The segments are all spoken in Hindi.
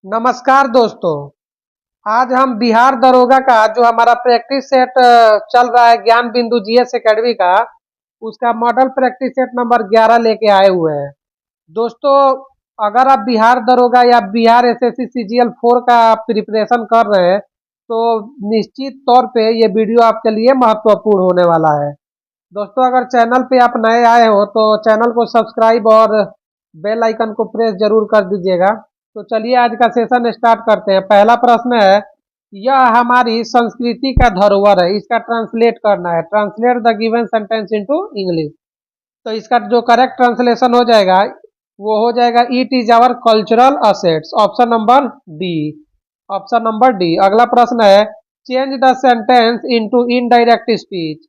नमस्कार दोस्तों। आज हम बिहार दरोगा का जो हमारा प्रैक्टिस सेट चल रहा है ज्ञान बिंदु जीएस एकेडमी का, उसका मॉडल प्रैक्टिस सेट नंबर 11 लेके आए हुए हैं। दोस्तों, अगर आप बिहार दरोगा या बिहार एसएससी सीजीएल 4 का प्रिपरेशन कर रहे हैं तो निश्चित तौर पे ये वीडियो आपके लिए महत्वपूर्ण होने वाला है। दोस्तों, अगर चैनल पे आप नए आए हो तो चैनल को सब्सक्राइब और बेल आइकन को प्रेस जरूर कर दीजिएगा। तो चलिए आज का सेशन स्टार्ट करते हैं। पहला प्रश्न है, यह हमारी संस्कृति का धरोहर है, इसका ट्रांसलेट करना है। Translate the given sentence into English. तो इसका जो करेक्ट ट्रांसलेशन हो जाएगा वो हो जाएगा, it is our cultural assets. Option number D. Option number D. अगला प्रश्न है, change the sentence into indirect speech.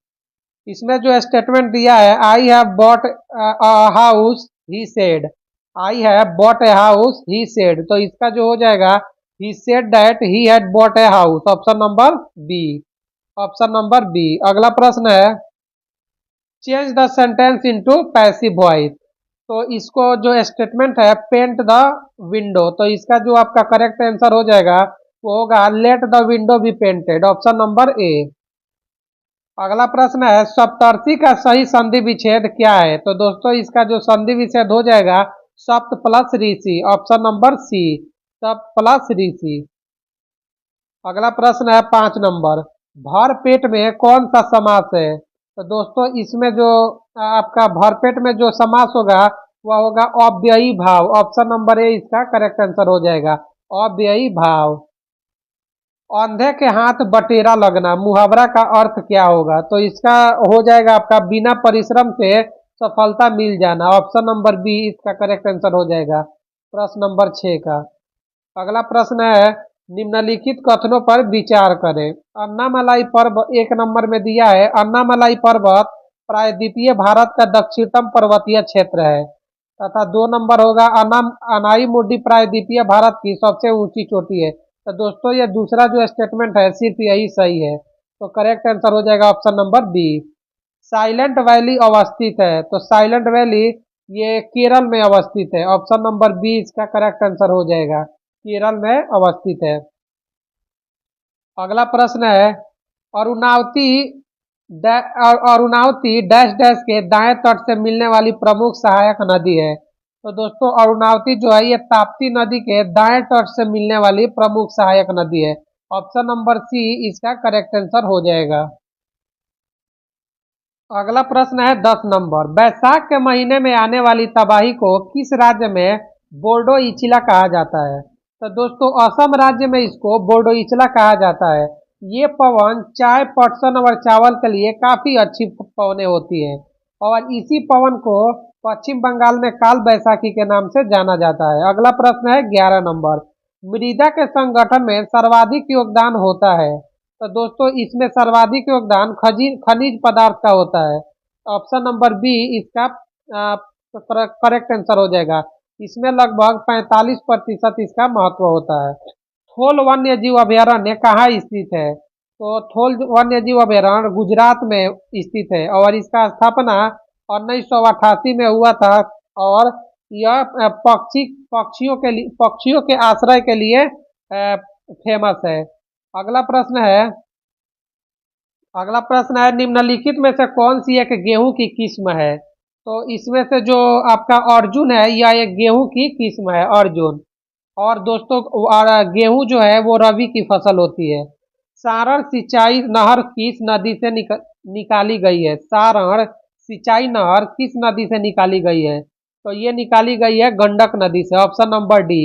इसमें जो स्टेटमेंट दिया है, I have bought a house he said. I have bought a house he said, तो इसका जो हो जाएगा, he said that he had bought a house. Option number B. Option number B. अगला प्रश्न है, change the sentence into passive voice. तो इसको जो स्टेटमेंट है, पेंट द विंडो, तो इसका जो आपका करेक्ट आंसर हो जाएगा वो होगा, let the window be painted. Option number ए। अगला प्रश्न है, सप्तर्षि का सही संधि विच्छेद क्या है? तो दोस्तों, इसका जो संधि विच्छेद हो जाएगा, सप्त प्लस ऋषि। ऑप्शन नंबर सी, सप्त प्लस ऋषि। अगला प्रश्न है 5 नंबर, भरपेट में कौन सा समास है? तो दोस्तों, इसमें जो आपका भरपेट में जो समास होगा वह होगा अव्ययी भाव। ऑप्शन नंबर ए इसका करेक्ट आंसर हो जाएगा, अव्ययी भाव। अंधे के हाथ बटेरा लगना, मुहावरा का अर्थ क्या होगा? तो इसका हो जाएगा आपका, बिना परिश्रम से सफलता मिल जाना। ऑप्शन नंबर बी इसका करेक्ट आंसर हो जाएगा, प्रश्न नंबर 6 का। अगला प्रश्न है, निम्नलिखित कथनों पर विचार करें। अन्नामलाई पर्वत 1 नंबर में दिया है, अन्नामलाई पर्वत प्रायद्वीपीय भारत का दक्षिणतम पर्वतीय क्षेत्र है। तथा 2 नंबर होगा, अनाई मुड्डी प्रायद्वीपीय भारत की सबसे ऊंची चोटी है। तो दोस्तों, ये दूसरा जो स्टेटमेंट है सिर्फ यही सही है, तो करेक्ट आंसर हो जाएगा option number B. Silent Valley अवस्थित है, तो साइलेंट वैली ये केरल में अवस्थित है। ऑप्शन नंबर बी इसका करेक्ट आंसर हो जाएगा, केरल में अवस्थित है। अगला प्रश्न है, अरुणावती अरुणावती डैश डैश के दाएं तट से मिलने वाली प्रमुख सहायक नदी है। तो दोस्तों, अरुणावती जो है ये ताप्ती नदी के दाएं तट से मिलने वाली प्रमुख सहायक नदी है। ऑप्शन नंबर सी इसका करेक्ट आंसर हो जाएगा। अगला प्रश्न है 10 नंबर, बैसाख के महीने में आने वाली तबाही को किस राज्य में बोर्डो इचिला कहा जाता है? तो दोस्तों, असम राज्य में इसको बोर्डो इचला कहा जाता है। ये पवन चाय, पटसन और चावल के लिए काफी अच्छी पवनें होती है, और इसी पवन को पश्चिम बंगाल में काल बैसाखी के नाम से जाना जाता है। अगला प्रश्न है 11 नंबर, मृदा के संगठन में सर्वाधिक योगदान होता है। तो दोस्तों, इसमें सर्वाधिक योगदान खनिज पदार्थ का होता है। ऑप्शन नंबर बी इसका करेक्ट आंसर हो जाएगा। इसमें लगभग 45% इसका महत्व होता है। थोल वन्य जीव अभयारण्य कहाँ स्थित है? तो थोल वन्य जीव अभयारण्य गुजरात में स्थित है, और इसका स्थापना 1988 में हुआ था, और यह पक्षियों के आश्रय के लिए फेमस है। अगला प्रश्न है, निम्नलिखित में से कौन सी एक गेहूं की किस्म है? तो इसमें से जो आपका अर्जुन है यह एक गेहूं की किस्म है, अर्जुन। और दोस्तों, गेहूं जो है वो रबी की फसल होती है। सारण सिंचाई नहर किस नदी से निकाली गई है? सारण सिंचाई नहर किस नदी से निकाली गई है? तो ये निकाली गई है गंडक नदी से। Option number D.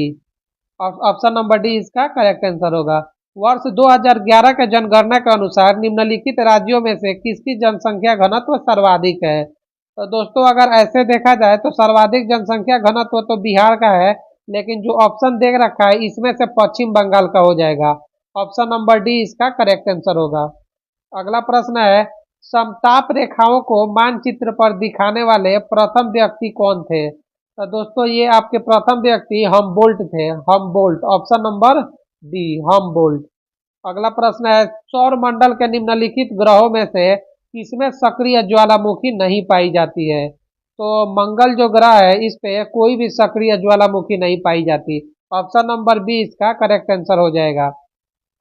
Option number D इसका करेक्ट आंसर होगा। वर्ष 2011 के जनगणना के अनुसार निम्नलिखित राज्यों में से किसकी जनसंख्या घनत्व सर्वाधिक है? तो दोस्तों, अगर ऐसे देखा जाए तो सर्वाधिक जनसंख्या घनत्व तो बिहार का है, लेकिन जो ऑप्शन दे रखा है इसमें से पश्चिम बंगाल का हो जाएगा। ऑप्शन नंबर डी इसका करेक्ट आंसर होगा। अगला प्रश्न है, समताप रेखाओं को मानचित्र पर दिखाने वाले प्रथम व्यक्ति कौन थे? तो दोस्तों, ये आपके प्रथम व्यक्ति हमबोल्ट थे, Humboldt. Option number D, Humboldt. अगला प्रश्न है, सौर मंडल के निम्नलिखित ग्रहों में से किसमें सक्रिय ज्वालामुखी नहीं पाई जाती है? तो मंगल जो ग्रह है इस पे कोई भी सक्रिय ज्वालामुखी नहीं पाई जाती। ऑप्शन नंबर बी इसका करेक्ट आंसर हो जाएगा।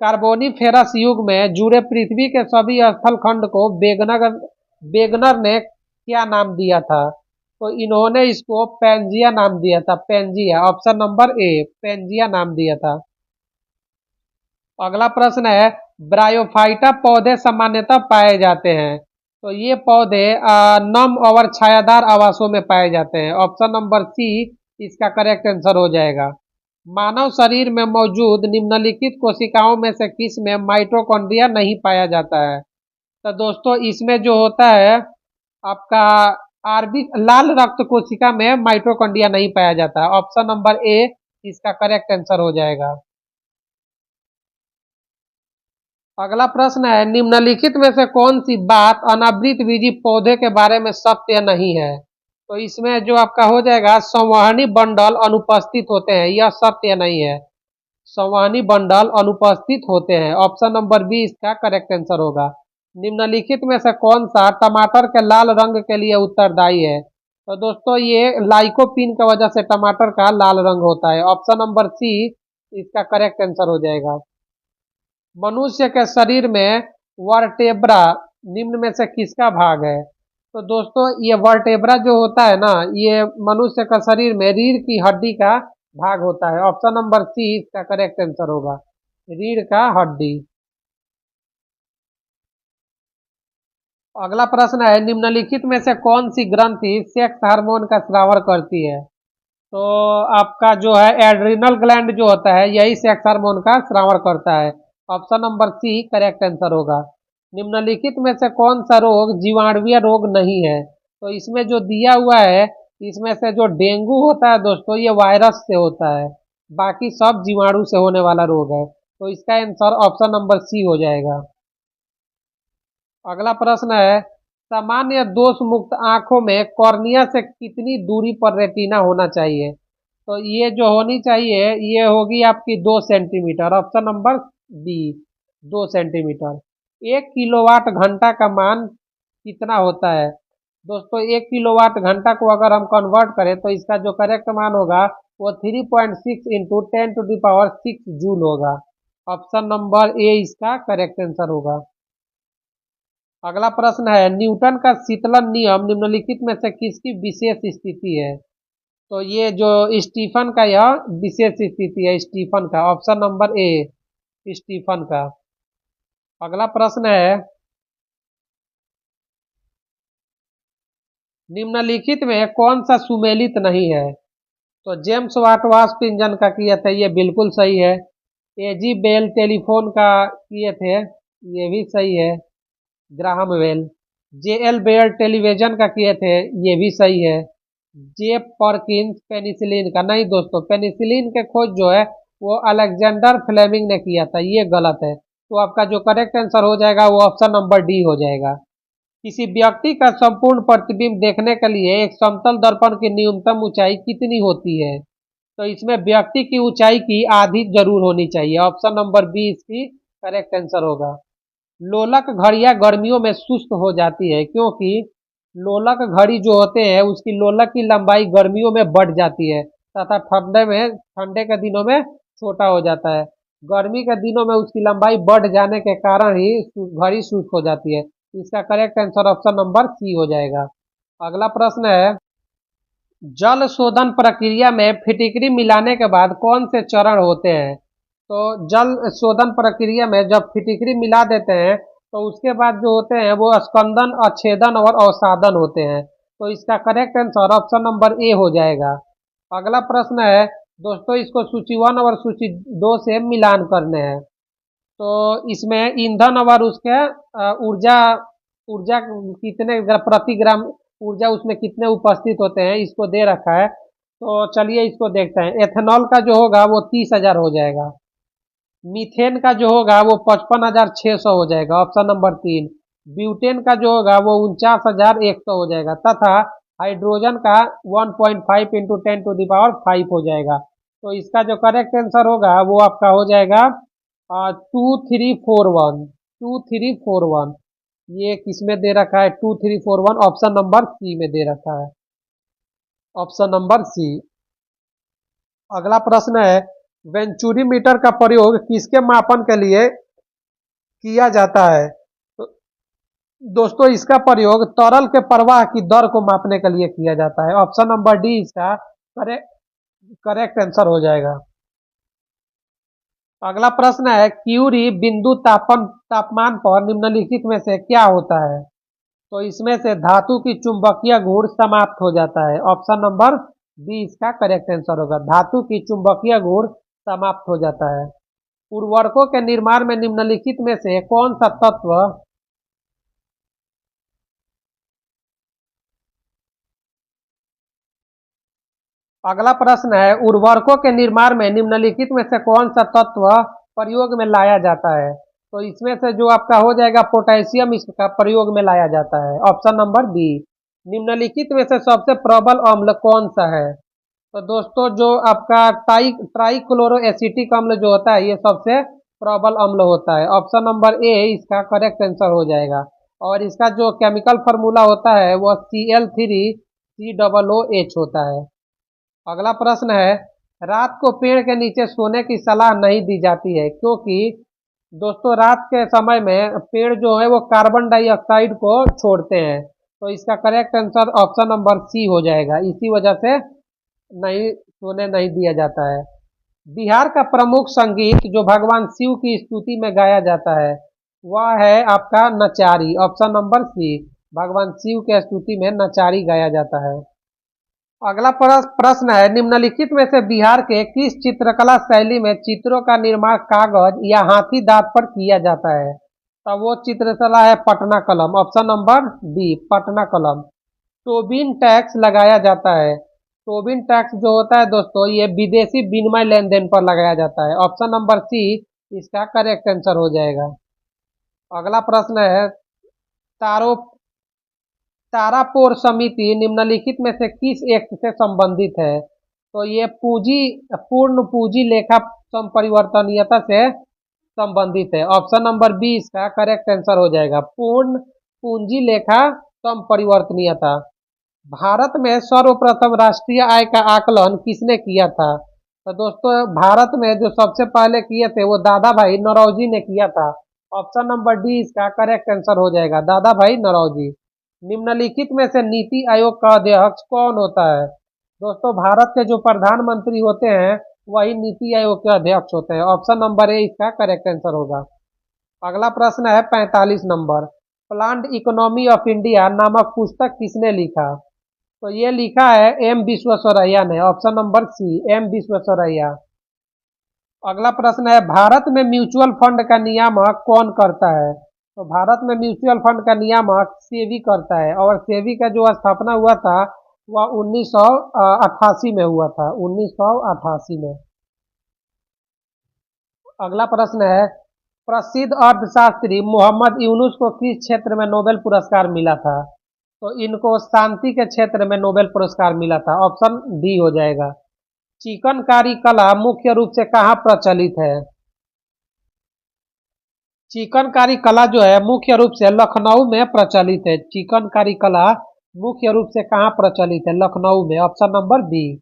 कार्बोनिफेरस युग में जुड़े पृथ्वी के सभी स्थल खंड को वेगनर ने क्या नाम दिया था? तो इन्होंने इसको पेंजिया नाम दिया था, Pangaea. Option number A, Pangaea नाम दिया था। अगला प्रश्न है, ब्रायोफाइटा पौधे सामान्यतः पाए जाते हैं। तो ये पौधे नम और छायादार आवासों में पाए जाते हैं। ऑप्शन नंबर सी इसका करेक्ट आंसर हो जाएगा। मानव शरीर में मौजूद निम्नलिखित कोशिकाओं में से किस में माइटोकॉन्ड्रिया नहीं पाया जाता है? तो दोस्तों इसमें जो होता है आपका आरबी लाल रक्त कोशिका में माइटोकॉन्ड्रिया नहीं पाया जाता है। ऑप्शन नंबर ए इसका करेक्ट आंसर हो जाएगा। अगला प्रश्न है, निम्नलिखित में से कौन सी बात अनावृतबीजी पौधे के बारे में सत्य नहीं है? तो इसमें जो आपका हो जाएगा, संवहनी बंडल अनुपस्थित होते हैं, यह सत्य नहीं है। संवहनी बंडल अनुपस्थित होते हैं। ऑप्शन नंबर बी इसका करेक्ट आंसर होगा। निम्नलिखित में से कौन सा टमाटर के लाल रंग के लिए उत्तरदायी है? तो दोस्तों ये लाइकोपीन की वजह से टमाटर का लाल रंग होता है। ऑप्शन नंबर सी इसका करेक्ट आंसर हो जाएगा। मनुष्य के शरीर में वर्टेब्रा निम्न में से किसका भाग है? तो दोस्तों ये वर्टेब्रा जो होता है ना, ये मनुष्य का शरीर में रीढ़ की हड्डी का भाग होता है। ऑप्शन नंबर सी इसका करेक्ट आंसर होगा, रीढ़ का हड्डी। अगला प्रश्न है, निम्नलिखित में से कौन सी ग्रंथि सेक्स हार्मोन का स्राव करती है? तो आपका जो है एड्रिनल ग्लैंड जो होता है यही सेक्स हार्मोन का स्राव करता है। Option number C correct answer होगा। निम्नलिखित में से कौन सा रोग जीवाणुवीय रोग नहीं है? तो इसमें जो दिया हुआ है, इसमें से जो डेंगू होता है दोस्तों ये वायरस से होता है, बाकी सब जीवाणु से होने वाला रोग है। तो इसका आंसर ऑप्शन नंबर सी हो जाएगा। अगला प्रश्न है, सामान्य दोष मुक्त आंखों में कॉर्निया से कितनी दूरी पर रेटिना होना चाहिए? तो ये जो होनी चाहिए ये होगी आपकी 2 centimetre. Option number B 2 centimetre. 1 kilowatt घंटा का मान कितना होता है? दोस्तों 1 किलोवाट घंटा को अगर हम कन्वर्ट करें तो इसका जो करेक्ट मान होगा वो 3.6 इंटू 10⁶ जूल होगा। ऑप्शन नंबर ए इसका करेक्ट आंसर होगा। अगला प्रश्न है, न्यूटन का शीतलन नियम निम्नलिखित में से किसकी विशेष स्थिति है? तो ये जो स्टीफन का यह विशेष स्थिति है, स्टीफन का। ऑप्शन नंबर ए स्टीफन का। अगला प्रश्न है, निम्नलिखित में कौन सा सुमेलित नहीं है? तो जेम्स वाट वाष्प इंजन का किए थे, ये बिल्कुल सही है। एजी बेल टेलीफोन का किए थे, ये भी सही है, Graham Bell. JL Bell television का किए थे, ये भी सही है। जे परकिंस पेनिसिलिन का, नहीं दोस्तों पेनिसिलिन के खोज जो है वो अलेक्जेंडर फ्लेमिंग ने किया था, ये गलत है। तो आपका जो करेक्ट आंसर हो जाएगा वो ऑप्शन नंबर डी हो जाएगा। किसी व्यक्ति का संपूर्ण प्रतिबिंब देखने के लिए एक समतल दर्पण की न्यूनतम ऊंचाई कितनी होती है? तो इसमें व्यक्ति की ऊंचाई की आधी जरूर होनी चाहिए। ऑप्शन नंबर बी इसकी करेक्ट आंसर होगा। लोलक घड़ियां गर्मियों में सुस्त हो जाती है क्योंकि लोलक घड़ी जो होते हैं उसकी लोलक की लंबाई गर्मियों में बढ़ जाती है तथा ठंडे के दिनों में छोटा हो जाता है। गर्मी के दिनों में उसकी लंबाई बढ़ जाने के कारण ही घड़ी शुष्क हो जाती है। इसका correct answer option number C हो जाएगा। अगला प्रश्न है, जल शोधन प्रक्रिया में फिटिकरी मिलाने के बाद कौन से चरण होते हैं? तो जल शोधन प्रक्रिया में जब फिटिकरी मिला देते हैं तो उसके बाद जो होते हैं वो स्कंदन, अच्छेदन और अवसादन होते हैं। तो इसका करेक्ट आंसर ऑप्शन नंबर ए हो जाएगा। अगला प्रश्न है दोस्तों, इसको सूची 1 और सूची 2 से मिलान करने हैं। तो इसमें ईंधन और उसके ऊर्जा ऊर्जा कितने प्रति ग्राम ऊर्जा उसमें कितने उपस्थित होते हैं इसको दे रखा है। तो चलिए इसको देखते हैं। एथेनॉल का जो होगा वो 30,000 हो जाएगा। मीथेन का जो होगा वो 55,600 हो जाएगा, ऑप्शन नंबर 3। ब्यूटेन का जो होगा वो 49,100 हो जाएगा तथा हाइड्रोजन का 1.5 इंटू 10⁵ हो जाएगा। तो इसका जो करेक्ट आंसर होगा वो आपका हो जाएगा 2341। ये किसमें दे रखा है? 2341 ऑप्शन नंबर सी में दे रखा है, ऑप्शन नंबर सी। अगला प्रश्न है, वेंचुरी मीटर का प्रयोग किसके मापन के लिए किया जाता है? तो दोस्तों इसका प्रयोग तरल के प्रवाह की दर को मापने के लिए किया जाता है। ऑप्शन नंबर डी इसका करेक्ट करेक्ट आंसर हो जाएगा। अगला प्रश्न है क्यूरी बिंदु तापमान पर निम्नलिखित में से क्या होता है? तो इसमें से धातु की चुंबकीय गुण समाप्त हो जाता है। ऑप्शन नंबर बी इसका करेक्ट आंसर होगा। धातु की चुंबकीय गुण समाप्त हो जाता है। उर्वरकों के निर्माण में निम्नलिखित में से कौन सा तत्व अगला प्रश्न है उर्वरकों के निर्माण में निम्नलिखित में से कौन सा तत्व प्रयोग में लाया जाता है? तो इसमें से जो आपका हो जाएगा पोटेशियम इसका प्रयोग में लाया जाता है। Option number B. निम्नलिखित में से सबसे प्रबल अम्ल कौन सा है? तो दोस्तों जो आपका ट्राइक्लोरो एसिटिक अम्ल जो होता है ये सबसे प्रबल अम्ल होता है। ऑप्शन नंबर ए इसका करेक्ट आंसर हो जाएगा। और इसका जो केमिकल फार्मूला होता है वो Cl3COOH होता है। अगला प्रश्न है रात को पेड़ के नीचे सोने की सलाह नहीं दी जाती है क्योंकि दोस्तों रात के समय में पेड़ जो है वो कार्बन डाइऑक्साइड को छोड़ते हैं। तो इसका correct answer option number C हो जाएगा। इसी वजह से नहीं सोने नहीं दिया जाता है। बिहार का प्रमुख संगीत जो भगवान शिव की स्तुति में गाया जाता है वह है आपका नचारी। Option number C. भगवान शिव के स्तुति में नचारी गाया जाता है। अगला प्रश्न है निम्नलिखित में से बिहार के किस चित्रकला शैली में चित्रों का निर्माण कागज या हाथी दांत पर किया जाता है? तो वो चित्रकला है पटना कलम। ऑप्शन नंबर बी पटना कलम। टोबिन टैक्स लगाया जाता है। टोबिन टैक्स जो होता है दोस्तों ये विदेशी विनिमय लेन देन पर लगाया जाता है। ऑप्शन नंबर सी इसका करेक्ट आंसर हो जाएगा। अगला प्रश्न है तारो तारापोर समिति निम्नलिखित में से किस एक्ट से संबंधित है? तो ये पूर्ण पूंजी लेखा संपरिवर्तनीयता से संबंधित है। ऑप्शन नंबर बी इसका करेक्ट आंसर हो जाएगा। पूर्ण पूंजी लेखा संपरिवर्तनीयता। भारत में सर्वप्रथम राष्ट्रीय आय का आकलन किसने किया था? तो दोस्तों भारत में जो सबसे पहले किए थे वो दादा भाई नौरोजी ने किया था। ऑप्शन नंबर डी इसका करेक्ट आंसर हो जाएगा। दादा भाई नौरोजी। निम्नलिखित में से नीति आयोग का अध्यक्ष कौन होता है? दोस्तों भारत के जो प्रधानमंत्री होते हैं वही नीति आयोग के अध्यक्ष होते हैं। ऑप्शन नंबर ए इसका करेक्ट आंसर होगा। अगला प्रश्न है 45 number planned economy of India नामक पुस्तक किसने लिखा? तो ये लिखा है एम विश्वेश्वरैया ने। Option number C M Visvesvaraya. अगला प्रश्न है भारत में म्यूचुअल फंड का नियामक कौन करता है? तो भारत में म्यूचुअल फंड का नियामक सेबी करता है और सेबी का जो स्थापना हुआ था वह 1988 में हुआ था। 1988 में। अगला प्रश्न है प्रसिद्ध अर्थशास्त्री मोहम्मद यूनुस को किस क्षेत्र में नोबेल पुरस्कार मिला था? तो इनको शांति के क्षेत्र में नोबेल पुरस्कार मिला था। ऑप्शन डी हो जाएगा। चिकनकारी कला मुख्य रूप से कहाँ प्रचलित है? चिकनकारी कला जो है मुख्य रूप से लखनऊ में प्रचलित है। चिकनकारी कला मुख्य रूप से कहाँ प्रचलित है? लखनऊ में। Option number B.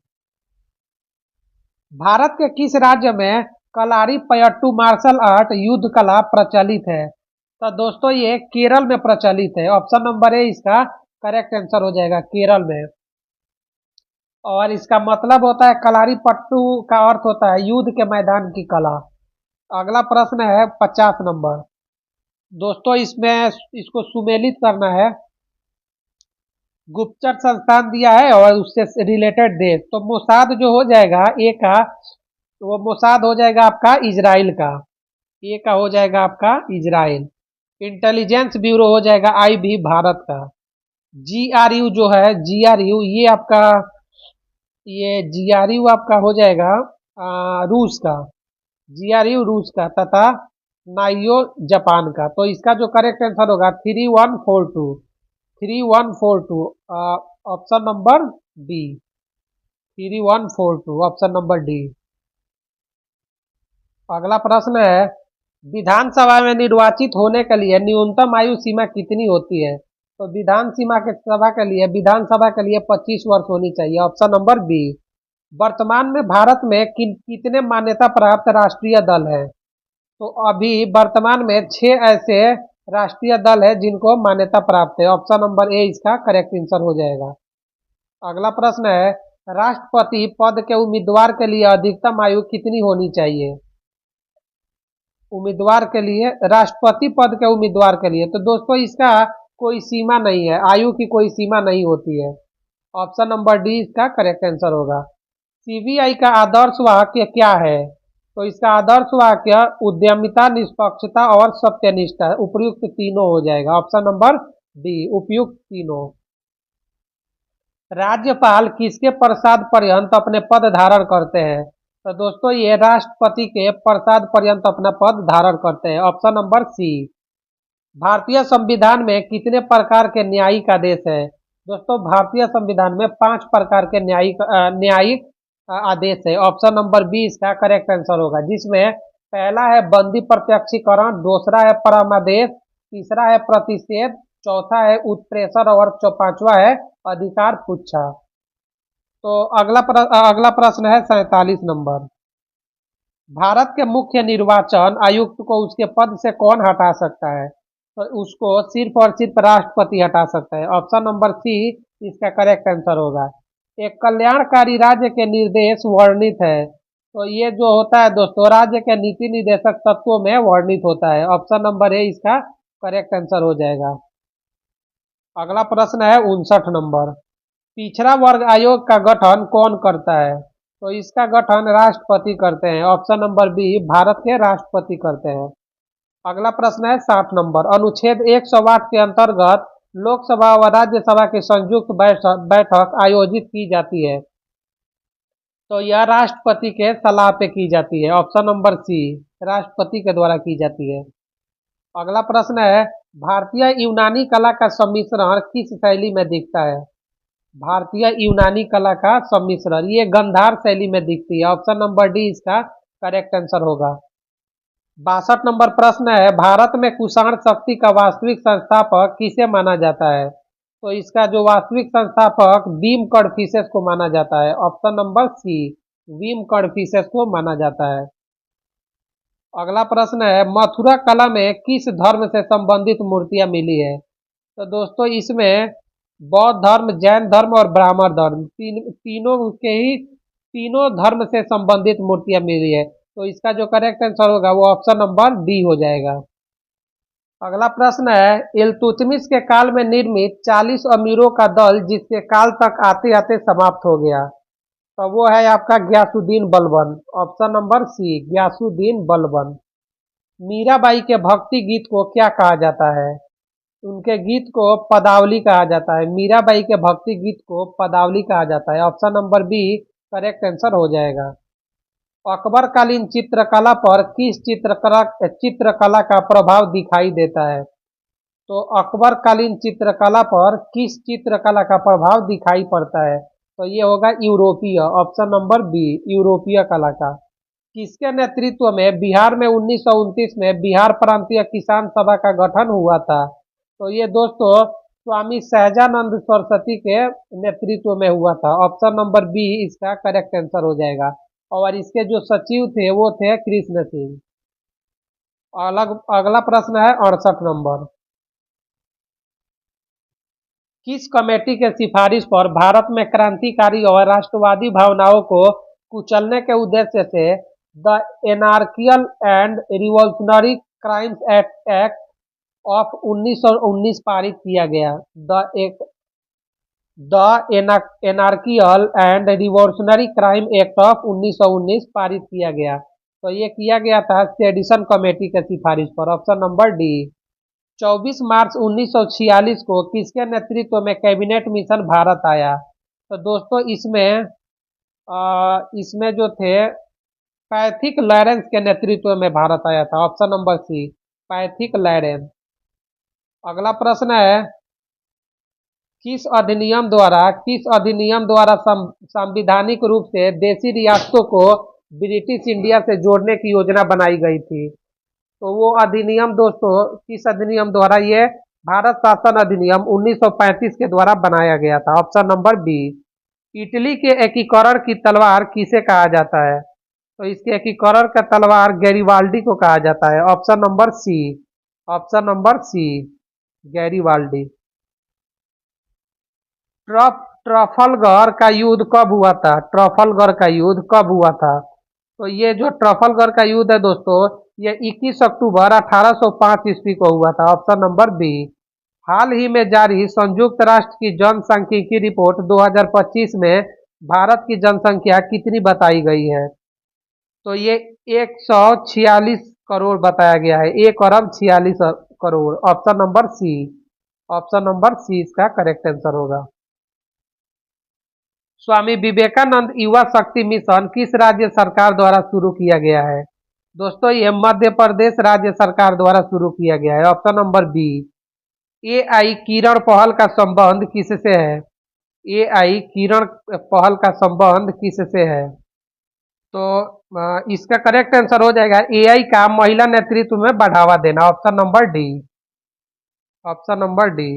भारत के किस राज्य में कलारी पयट्टू मार्शल आर्ट युद्ध कला प्रचलित है? तो दोस्तों ये केरल में प्रचलित है। ऑप्शन नंबर ए इसका करेक्ट आंसर हो जाएगा। केरल में। और इसका मतलब होता है कलारी पट्टू का अर्थ होता है युद्ध के मैदान की कला। अगला प्रश्न है 50 नंबर। दोस्तों इसमें इसको सुमेलित करना है। गुप्तचर संस्थान दिया है और उससे रिलेटेड देश। तो मोसाद जो हो जाएगा ए का वो मोसाद हो जाएगा आपका इजराइल का। ए का हो जाएगा आपका इजराइल। इंटेलिजेंस ब्यूरो हो जाएगा आईबी भारत का। जीआरयू जो है जीआरयू ये जीआरयू आपका हो जाएगा रूस का। जीआरयू रूस का तथा नाइयो जापान का। तो इसका जो करेक्ट आंसर होगा 3142। 3142 option number D. 3142 option number D. अगला प्रश्न है विधानसभा में निर्वाचित होने के लिए न्यूनतम आयु सीमा कितनी होती है? तो विधानसभा के लिए 25 वर्ष होनी चाहिए। Option number B. वर्तमान में भारत में कितने मान्यता प्राप्त राष्ट्रीय दल हैं? तो अभी वर्तमान में 6 ऐसे राष्ट्रीय दल है जिनको मान्यता प्राप्त है। ऑप्शन नंबर ए इसका करेक्ट आंसर हो जाएगा। अगला प्रश्न है, राष्ट्रपति पद के उम्मीदवार के लिए अधिकतम आयु कितनी होनी चाहिए? उम्मीदवार के लिए, राष्ट्रपति पद के उम्मीदवार के लिए, तो दोस्तों इसका कोई सीमा नहीं है, आयु की कोई सीमा नहीं होती है। ऑप्शन नंबर डी इसका करेक्ट आंसर होगा। सीबीआई का आदर्श वाक्य क्या है? तो इसका आदर्श वाक्य उद्यमिता, निष्पक्षता और सत्यनिष्ठा, उपयुक्त तीनों हो जाएगा। ऑप्शन नंबर डी उपयुक्त तीनों। राज्यपाल किसके प्रसाद पर्यंत अपने पद धारण करते हैं? तो दोस्तों ये राष्ट्रपति के प्रसाद पर्यंत अपना पद धारण करते हैं। Option number C. भारतीय संविधान में कितने प्रकार के न्यायिक आदेश है? दोस्तों भारतीय संविधान में 5 प्रकार के न्यायिक आदेश है। ऑप्शन नंबर बी इसका करेक्ट आंसर होगा, जिसमें पहला है बंदी प्रत्यक्षीकरण, दूसरा है परमादेश, तीसरा है प्रतिषेध, चौथा है उत्प्रेषण और पांचवा है अधिकार पुच्छा। तो अगला प्रश्न है 47 नंबर। भारत के मुख्य निर्वाचन आयुक्त को उसके पद से कौन हटा सकता है? तो उसको सिर्फ और सिर्फ राष्ट्रपति हटा सकता है। ऑप्शन नंबर सी इसका करेक्ट आंसर होगा। एक कल्याणकारी राज्य के निर्देश वर्णित है, तो ये जो होता है दोस्तों राज्य के नीति निर्देशक तत्वों में वर्णित होता है। ऑप्शन नंबर ए इसका करेक्ट आंसर हो जाएगा। अगला प्रश्न है 59 नंबर। पिछड़ा वर्ग आयोग का गठन कौन करता है? तो इसका गठन राष्ट्रपति करते हैं। ऑप्शन नंबर बी भारत के राष्ट्रपति करते हैं। अगला प्रश्न है 60 नंबर। अनुच्छेद 108 के अंतर्गत लोकसभा व राज्यसभा की संयुक्त बैठक आयोजित की जाती है, तो यह राष्ट्रपति के सलाह पे की जाती है। ऑप्शन नंबर सी राष्ट्रपति के द्वारा की जाती है। अगला प्रश्न है, भारतीय यूनानी कला का सम्मिश्रण किस शैली में दिखता है? भारतीय यूनानी कला का सम्मिश्रण ये गंधार शैली में दिखती है। ऑप्शन नंबर डी इसका करेक्ट आंसर होगा। 62 नंबर प्रश्न है, भारत में कुषाण शक्ति का वास्तविक संस्थापक किसे माना जाता है? तो इसका जो वास्तविक संस्थापक बीम कड़फिसेस को माना जाता है। ऑप्शन नंबर सी बीम कड़फिसेस को माना जाता है। अगला प्रश्न है, मथुरा कला में किस धर्म से संबंधित मूर्तियां मिली है? तो दोस्तों इसमें बौद्ध धर्म, जैन धर्म और ब्राह्मण धर्म तीनों धर्म से संबंधित मूर्तियां मिली है, तो इसका जो करेक्ट आंसर होगा वो ऑप्शन नंबर डी हो जाएगा। अगला प्रश्न है, इल्तुतमिश के काल में निर्मित 40 अमीरों का दल जिसके काल तक आते आते समाप्त हो गया, तो वो है आपका Ghiyasuddin Balban. Option number C Ghiyasuddin Balban. Mirabai के भक्ति गीत को क्या कहा जाता है? उनके गीत को पदावली कहा जाता है। मीराबाई के भक्ति गीत को पदावली कहा जाता है। Option number B correct answer हो जाएगा। अकबर कालीन चित्रकला पर किस चित्रकला का प्रभाव दिखाई देता है? तो अकबर कालीन चित्रकला पर किस चित्रकला का प्रभाव दिखाई पड़ता है? तो ये होगा यूरोपीय। ऑप्शन नंबर बी यूरोपीय कला का। किसके नेतृत्व में बिहार में 1929 में बिहार प्रांतीय किसान सभा का गठन हुआ था? तो ये दोस्तों स्वामी सहजानंद सरस्वती के नेतृत्व में हुआ था। ऑप्शन नंबर बी इसका करेक्ट आंसर हो जाएगा। और इसके जो सचिव थे वो थे कृष्ण सिंह। अगला प्रश्न है 68 नंबर। किस कमेटी के सिफारिश पर भारत में क्रांतिकारी और राष्ट्रवादी भावनाओं को कुचलने के उद्देश्य से the Anarchical and Revolutionary Crimes Act of 1919 पारित किया गया? Anarchical and Revolutionary Crime Act of 1919 पारित किया गया, तो ये किया गया था सेडिशन कमेटी के सिफारिश पर। Option number D. 24 मार्च 1946 को किसके नेतृत्व में कैबिनेट मिशन भारत आया? तो दोस्तों इसमें जो थे पैथिक लॉरेंस के नेतृत्व में भारत आया था। Option number C Pethick Lawrence. अगला प्रश्न है, किस अधिनियम द्वारा संवैधानिक रूप से देशी रियासतों को ब्रिटिश इंडिया से जोड़ने की योजना बनाई गई थी? तो वो अधिनियम दोस्तों किस अधिनियम द्वारा? ये भारत शासन अधिनियम 1935 के द्वारा बनाया गया था। Option number B. इटली के एकीकरण की तलवार किसे कहा जाता है? तो इसके एकीकरण का तलवार गैरीवाल्डी को कहा जाता है। Option number C. Option number C, Garibaldi. Trafalgar का युद्ध कब हुआ था? ट्रफलगर का युद्ध कब हुआ था? तो ये जो ट्रफलगर का युद्ध है दोस्तों, ये 21 अक्टूबर 1805 ईस्वी को हुआ था। Option number B. हाल ही में जारी संयुक्त राष्ट्र की जनसांख्यिकी रिपोर्ट 2025 में भारत की जनसंख्या कितनी बताई गई है? तो ये 146 करोड़ बताया गया है। 1 अरब 46 crore. Option number C. Option number C इसका करेक्ट आंसर होगा। स्वामी विवेकानंद युवा शक्ति मिशन किस राज्य सरकार द्वारा शुरू किया गया है? दोस्तों ये मध्य प्रदेश राज्य सरकार द्वारा शुरू किया गया है। Option number B. AI Kiran पहल का संबंध किससे है? एआई किरण पहल का संबंध किससे है? तो इसका करेक्ट आंसर हो जाएगा एआई का महिला नेतृत्व में बढ़ावा देना। Option number D. Option number D.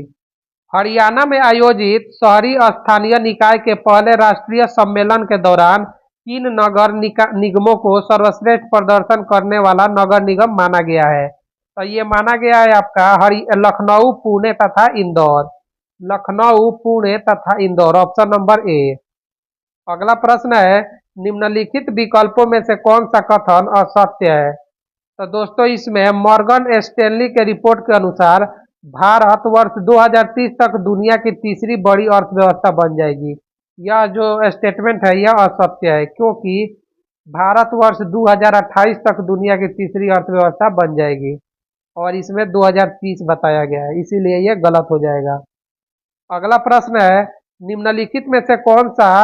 Haryana में आयोजित शहरी स्थानीय निकाय के पहले राष्ट्रीय सम्मेलन के दौरान किन निगमों को सर्वश्रेष्ठ प्रदर्शन करने वाला नगर निगम माना गया है? तो ये माना गया है आपका लखनऊ, पुणे तथा इंदौर। लखनऊ, पुणे तथा इंदौर। ऑप्शन नंबर ए। अगला प्रश्न है, निम्नलिखित विकल्पों में से कौन सा कथन असत्य है? तो दोस्तों इसमें मॉर्गन स्टैनली के रिपोर्ट के अनुसार भारत वर्ष 2030 तक दुनिया की तीसरी बड़ी अर्थव्यवस्था बन जाएगी। यह जो स्टेटमेंट है यह असत्य है, क्योंकि भारत वर्ष 2028 तक दुनिया की तीसरी अर्थव्यवस्था बन जाएगी और इसमें 2030 बताया गया है, इसीलिए यह गलत हो जाएगा। अगला प्रश्न है, निम्नलिखित में से कौन सा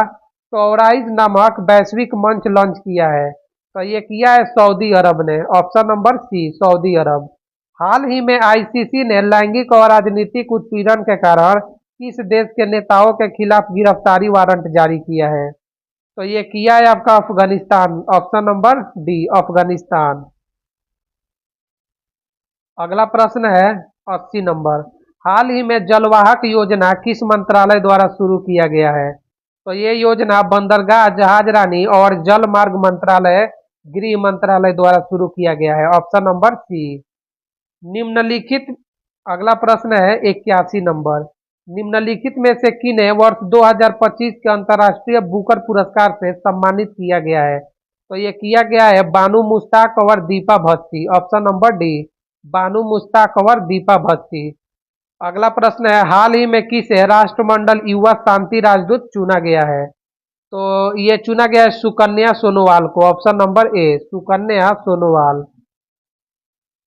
टोराइज नामक वैश्विक मंच लॉन्च किया है? तो ये किया है सऊदी अरब ने। ऑप्शन नंबर सी, सऊदी अरब। हाल ही में आईसीसी ने लैंगिक और राजनीतिक उत्पीड़न के कारण किस देश के नेताओं के खिलाफ गिरफ्तारी वारंट जारी किया है? तो ये किया है आपका Afghanistan. Option number D, Afghanistan. अगला प्रश्न है 80 नंबर, हाल ही में जलवाहक योजना किस मंत्रालय द्वारा शुरू किया गया है? तो ये योजना बंदरगाह, जहाजरानी और जल मार्ग मंत्रालय, गृह मंत्रालय द्वारा शुरू किया गया है। Option number C. निम्नलिखित अगला प्रश्न है 81 नंबर, निम्नलिखित में से किन्हें वर्ष 2025 के अंतर्राष्ट्रीय बुकर पुरस्कार से सम्मानित किया गया है? तो ये किया गया है बानू मुश्ताक और दीपा भस्ती। ऑप्शन नंबर डी, बानू मुश्ताक और दीपा भस्ती। अगला प्रश्न है, हाल ही में किसे राष्ट्रमंडल युवा शांति राजदूत चुना गया है? तो ये चुना गया है सुकन्या सोनोवाल को। ऑप्शन नंबर ए, सुकन्या सोनोवाल।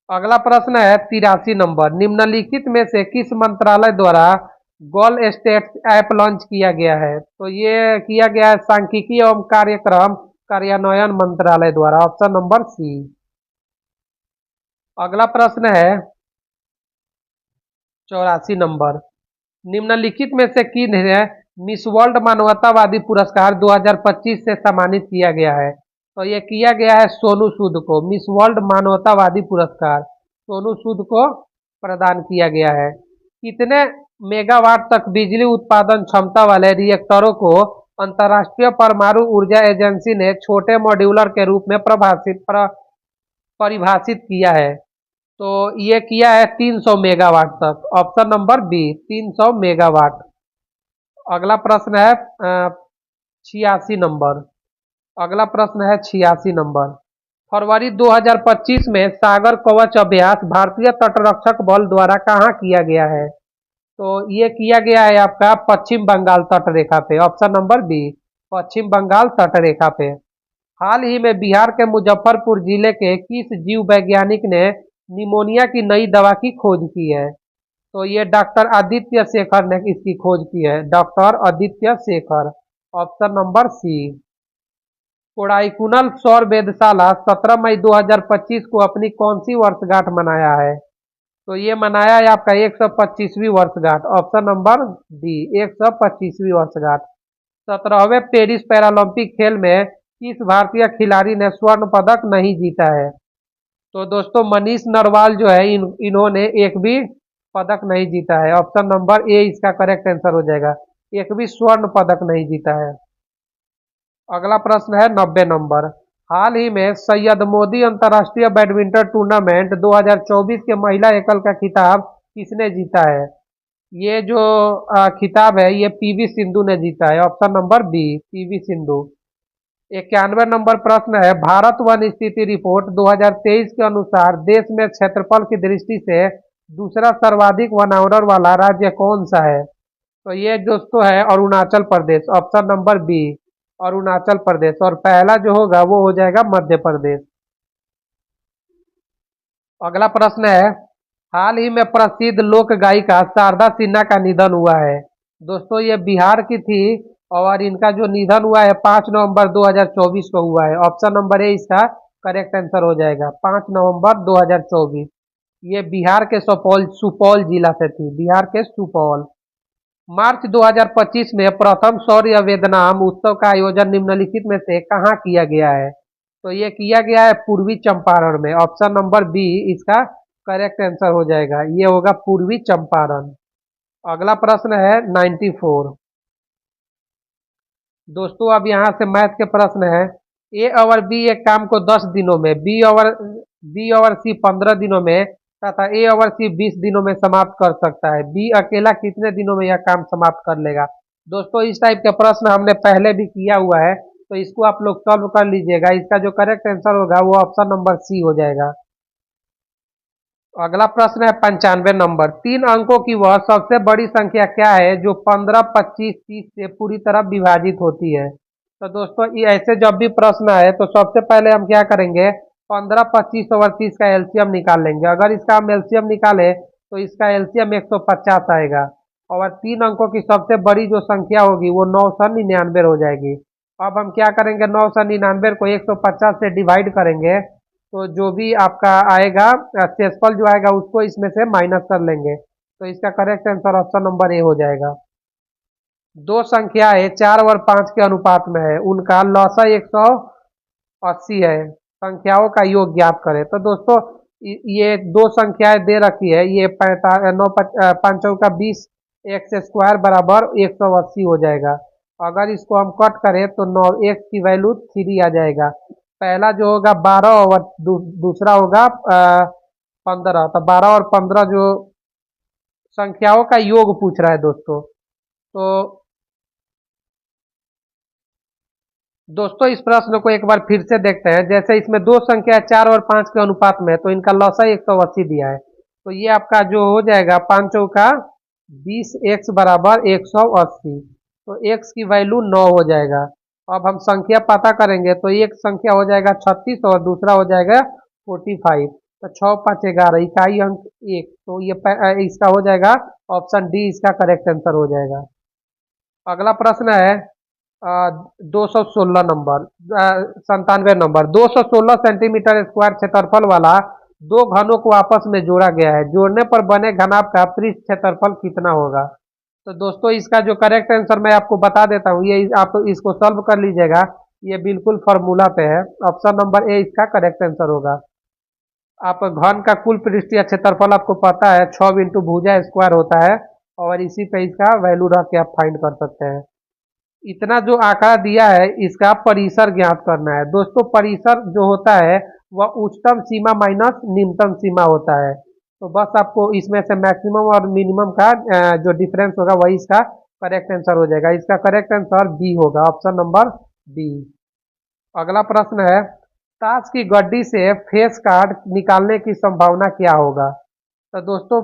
अगला प्रश्न है 83 नंबर, निम्नलिखित में से किस मंत्रालय द्वारा गोल स्टेट्स ऐप लॉन्च किया गया है? तो ये किया गया है सांख्यिकी एवं कार्यक्रम कार्यान्वयन मंत्रालय द्वारा। Option number C. अगला प्रश्न है 84 नंबर, निम्नलिखित में से किन्हें मिस वर्ल्ड मानवतावादी पुरस्कार 2025 से सम्मानित किया गया है? तो ये किया गया है सोनू सूद को। मिस वर्ल्ड मानवतावादी पुरस्कार सोनू सूद को प्रदान किया गया है। कितने मेगावाट तक बिजली उत्पादन क्षमता वाले रिएक्टरों को अंतर्राष्ट्रीय परमाणु ऊर्जा एजेंसी ने छोटे मॉड्यूलर के रूप में परिभाषित किया है? तो ये किया है 300 मेगावाट तक। Option number B, 300 megawatt. अगला प्रश्न है 86 नंबर। अगला प्रश्न है 86 नंबर, फरवरी 2025 में सागर कवच अभ्यास भारतीय तटरक्षक बल द्वारा कहाँ किया गया है? तो ये किया गया है आपका पश्चिम बंगाल तट रेखा पे। ऑप्शन नंबर बी, पश्चिम बंगाल तट रेखा पे। हाल ही में बिहार के मुजफ्फरपुर जिले के किस जीव वैज्ञानिक ने निमोनिया की नई दवा की खोज की है? तो ये डॉक्टर आदित्य शेखर ने इसकी खोज की है। Doctor Aditya Shekhar. Option number C. Kodaikanal सौर वेधशाला 17 मई 2025 को अपनी कौन सी वर्षगांठ मनाया है? तो ये मनाया है आपका 125वीं वर्षगांठ। ऑप्शन नंबर डी, 125वीं वर्षगांठ। 17वें पेरिस पैरालंपिक खेल में किस भारतीय खिलाड़ी ने स्वर्ण पदक नहीं जीता है? तो दोस्तों मनीष नरवाल जो है इन्होंने एक भी पदक नहीं जीता है। ऑप्शन नंबर ए इसका करेक्ट आंसर हो जाएगा। एक भी स्वर्ण पदक नहीं जीता है। अगला प्रश्न है 90 नंबर। हाल ही में सैयद मोदी अंतर्राष्ट्रीय बैडमिंटन टूर्नामेंट 2024 के महिला एकल का खिताब किसने जीता है? ये जो खिताब है ये पीवी सिंधु ने जीता है। Option number B, PV Sindhu. 91 number प्रश्न है, भारत वन स्थिति रिपोर्ट 2023 के अनुसार देश में क्षेत्रफल की दृष्टि से दूसरा सर्वाधिक वनावरण वाला राज्य कौन सा है? तो ये दोस्तों है Arunachal Pradesh. Option number B, Arunachal Pradesh. और पहला जो होगा वो हो जाएगा मध्य प्रदेश। अगला प्रश्न है, हाल ही में प्रसिद्ध लोक गायिका शारदा सिन्हा का निधन हुआ है। दोस्तों ये बिहार की थी और इनका जो निधन हुआ है 5 नवंबर 2024 को हुआ है। ऑप्शन नंबर ए इसका करेक्ट आंसर हो जाएगा, 5 नवंबर 2024। ये बिहार के सुपौल सुपौल जिला से थी, बिहार के सुपौल। मार्च 2025 में प्रथम सौर वेदनाम उत्सव का आयोजन निम्नलिखित में से कहाँ किया गया है? तो ये किया गया है पूर्वी चंपारण में। ऑप्शन नंबर बी इसका करेक्ट आंसर हो जाएगा, ये होगा पूर्वी चंपारण। अगला प्रश्न है 94। दोस्तों अब यहाँ से मैथ के प्रश्न है, ए और बी एक काम को 10 दिनों में, बी और सी 15 दिनों में तथा ए और सी 20 दिनों में समाप्त कर सकता है। बी अकेला कितने दिनों में यह काम समाप्त कर लेगा? दोस्तों इस टाइप के प्रश्न हमने पहले भी किया हुआ है, तो इसको आप लोग सॉल्व कर लीजिएगा। इसका जो करेक्ट आंसर होगा वो ऑप्शन नंबर सी हो जाएगा। अगला प्रश्न है 95 नंबर। 3 अंकों की वह सबसे बड़ी संख्या क्या है जो 15, 25, 30 से पूरी तरह विभाजित होती है? तो दोस्तों ये ऐसे जब भी प्रश्न आए तो सबसे पहले हम क्या करेंगे, 15, 25 और 30 का एलसीएम निकाल लेंगे। अगर इसका हम एलसीएम निकाले तो इसका एलसीएम 150 आएगा और 3 अंकों की सबसे बड़ी जो संख्या होगी वो 999 हो जाएगी। अब हम क्या करेंगे, 999 को 150 से डिवाइड करेंगे तो जो भी आपका आएगा शेषफल जो आएगा उसको इसमें से माइनस कर लेंगे। तो इसका करेक्ट आंसर ऑप्शन नंबर ए हो जाएगा। दो संख्याएं 4 और 5 के अनुपात में है, उनका लॉसा 180 है, संख्याओं का योग ज्ञात करें। तो दोस्तों ये दो संख्याएं दे रखी है, ये 5 का 20 एक्स स्क्वायर बराबर 180 हो जाएगा। अगर इसको हम कट करें तो 9 एक्स की वैल्यू 3 आ जाएगा। पहला जो होगा 12 और दूसरा होगा 15। तो 12 और 15 जो संख्याओं का योग पूछ रहा है दोस्तों इस प्रश्न को एक बार फिर से देखते हैं। जैसे इसमें दो संख्या 4 और 5 के अनुपात में, तो इनका लॉसा 180 दिया है। तो ये आपका जो हो जाएगा 5 चौका 20 एक्स बराबर 180। तो एक्स की वैल्यू 9 हो जाएगा। अब हम संख्या पता करेंगे तो एक संख्या हो जाएगा 36 और दूसरा हो जाएगा 45। तो 6 5 11 इकाई अंक 1। तो ये इसका हो जाएगा ऑप्शन डी, इसका करेक्ट आंसर हो जाएगा। अगला प्रश्न है 216 नंबर, 97 नंबर। 216 सेंटीमीटर स्क्वायर क्षेत्रफल वाला दो घनों को आपस में जोड़ा गया है, जोड़ने पर बने घनाभ का पृष्ठ क्षेत्रफल कितना होगा? तो दोस्तों इसका जो करेक्ट आंसर मैं आपको बता देता हूँ, ये आप इसको सॉल्व कर लीजिएगा, ये बिल्कुल फॉर्मूला पे है। ऑप्शन नंबर ए इसका करेक्ट आंसर होगा। आप घन का कुल पृष्ठीय क्षेत्रफल आपको पता है 6 इंटू भुजा स्क्वायर होता है और इसी पे इसका वैल्यू रख के आप फाइंड कर सकते हैं। इतना जो आंकड़ा दिया है इसका परिसर ज्ञात करना है। दोस्तों परिसर जो होता है वह उच्चतम सीमा माइनस निम्नतम सीमा होता है। तो बस आपको इसमें से मैक्सिमम और मिनिमम का जो डिफरेंस होगा वही इसका करेक्ट आंसर हो जाएगा। इसका करेक्ट आंसर बी होगा, ऑप्शन नंबर बी। अगला प्रश्न है, ताश की गड्डी से फेस कार्ड निकालने की संभावना क्या होगा? तो दोस्तों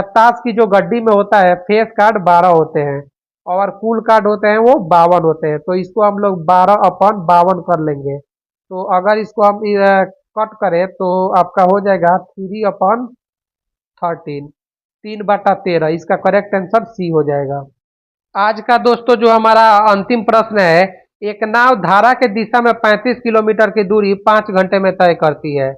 ताश की जो गड्डी में होता है फेस कार्ड 12 होते हैं और कुल कार्ड होते हैं वो 52 होते हैं। तो इसको हम लोग 12/52 कर लेंगे। तो अगर इसको हम कट करें तो आपका हो जाएगा 3/13, 3/13। इसका करेक्ट आंसर सी हो जाएगा। आज का दोस्तों जो हमारा अंतिम प्रश्न है, एक नाव धारा के दिशा में 35 किलोमीटर की दूरी 5 घंटे में तय करती है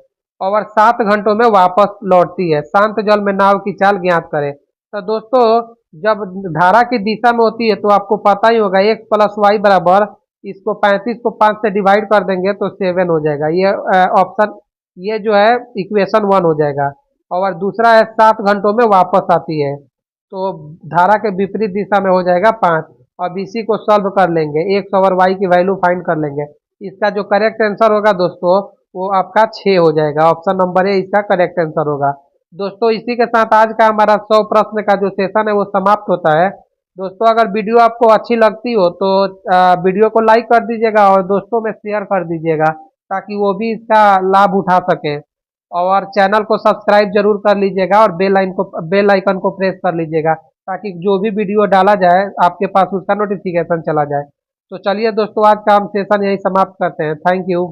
और 7 घंटों में वापस लौटती है। शांत जल में नाव की चाल ज्ञात करें। तो दोस्तों जब धारा की दिशा में होती है तो आपको पता ही होगा x प्लस वाई बराबर, इसको 35 को 5 से डिवाइड कर देंगे तो 7 हो जाएगा। ये ऑप्शन, ये जो है इक्वेशन 1 हो जाएगा। और दूसरा है 7 घंटों में वापस आती है, तो धारा के विपरीत दिशा में हो जाएगा 5। अब इसी को सॉल्व कर लेंगे, एक्स ओवर वाई की वैल्यू फाइंड कर लेंगे। इसका जो करेक्ट आंसर होगा दोस्तों वो आपका 6 हो जाएगा। ऑप्शन नंबर ए इसका करेक्ट आंसर होगा। दोस्तों इसी के साथ आज का हमारा 100 प्रश्न का जो सेशन है वो समाप्त होता है। दोस्तों अगर वीडियो आपको अच्छी लगती हो तो वीडियो को लाइक कर दीजिएगा और दोस्तों में शेयर कर दीजिएगा ताकि वो भी इसका लाभ उठा सकें। और चैनल को सब्सक्राइब जरूर कर लीजिएगा और बेल आइकन को प्रेस कर लीजिएगा ताकि जो भी वीडियो डाला जाए आपके पास उसका नोटिफिकेशन चला जाए। तो चलिए दोस्तों आज का हम सेशन यही समाप्त करते हैं। Thank you.